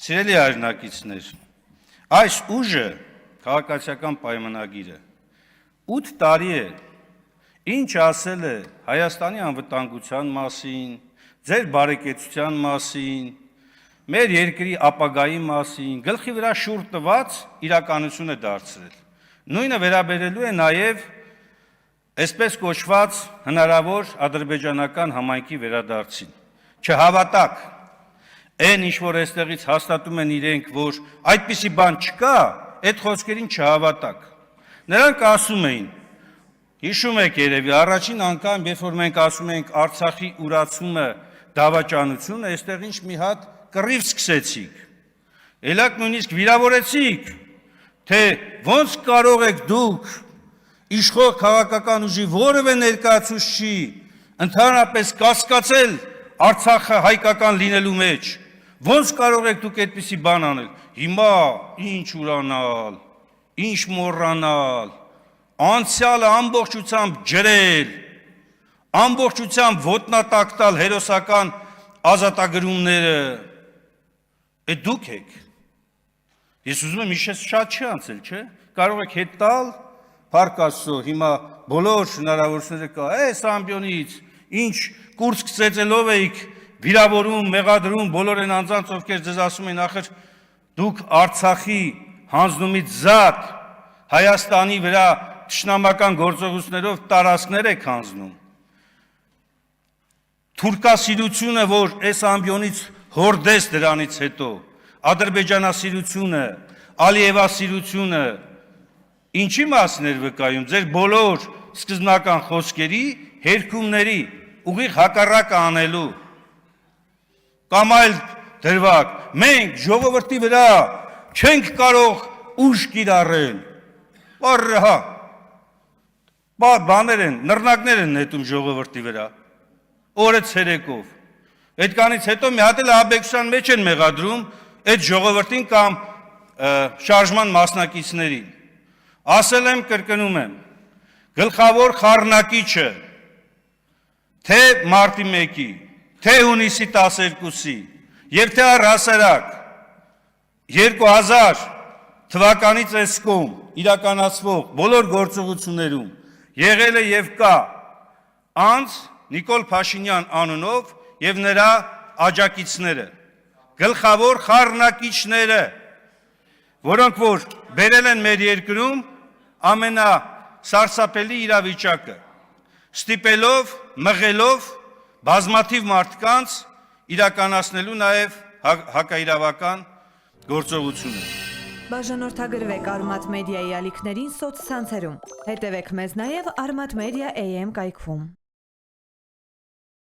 Սիրելի հայրենակիցներ, այս ուժը քաղաքացիական պայմանագիրը 8 տարի է, ինչ ասել է Հայաստանի անվտանգության մասին, ձեր բարեկեցության մասին, մեր երկրի ապագայի մասին, գլխի վրա շուռ տված իրականություն է դարձրել։ Նույնը վերաբերելու է նաև այսպես կոչված հնարավոր ադրբեջանական համայնքի վերադարձին։ Չհավատակ, այն ինչ որ այստեղից հաստատում են իրենք, որ այդպիսի բան չկա, այդ խոսքերին չհավատակ։ Նրանք ասում էին, հիշում եք երևի, առաջին անգամ, երբ որ մենք ասում ենք Արցախի ուրացումը դավաճանություն, այստեղ ինչ մի հատ կռիվ սկսեցիք։ Ելակ նույնիսկ վիրավորեցիք, թե ոնց կարող եք դուք իշխող քաղաքական ուժի որևէ ներկայացուցչի ընդհանրապես կասկածել Արցախը հայկական լինելու մեջ, ոնց կարող եք դուք այդպիսի բան անել։ Հիմա ինչ ուրանալ, ինչ մոռանալ, անցյալը ամբողջությամբ ջրել, ամբողջությամբ ոտնատակ տալ հերոսական ազատագրումները, այդ դուք եք։ Ես ուզում եմ իշես շատ չի անցել, չէ՞։ Կարող եք հետ տալ, փառք Աստծո, հիմա բոլոր հնարավորությունները կա, այս ամբիոնից, ինչ կուրս ծեծելով էիք, վիրավորում, մեղադրում, բոլոր են անձանց, ովքեր ձեզ ասում են, ախր դուք Արցախի հանձնումից զատ Հայաստանի վրա թշնամական գործողություններով տարածքներ եք հանձնում։ Թուրքասիրությունը, որ այս ամբիոնից հորդես դրանից հետո, ադրբեջանասիրությունը, ալիևասիրությունը, ինչի մասին էր վկայում, ձեր բոլոր սկզբնական խոսքերի, հերքումների, ուղիղ հակառակը անելու։ Կամ այլ դրվագ, մենք ժողովրդի վրա չենք կարող ուժ կիրառել։ Բարհա, բաներ են, նռնակներ են նետում ժողովրդի վրա, օրը ցերեկով։ Այդքանից հետո մի հատ էլ աբեկցության մեջ են մեղադրում այդ ժողովրդին կամ շարժման մասնակիցներին։ Ասել եմ, կրկնում եմ, գլխավոր խառնակիչը թե մարտի 1-ի, թե հունիսի 12-ի, եւ թե առհասարակ 2000 թվականից այսքոմ իրականացվող բոլոր գործողություններում եղել է եւ կա անձ Նիկոլ Փաշինյան անունով եւ նրա աջակիցները, գլխավոր խառնակիչները, որոնք որ բերել են մեր երկրում ամենասարսափելի իրավիճակը, ստիպելով, մղելով բազմաթիվ մարդկանց իրականացնելու նաև հակաիրավական գործողություններ։ Բաժանորդագրվեք Արմատ մեդիայի ալիքներին սոցցանցերում։ Հետևեք մեզ նաև Արմատ մեդիա AM կայքում։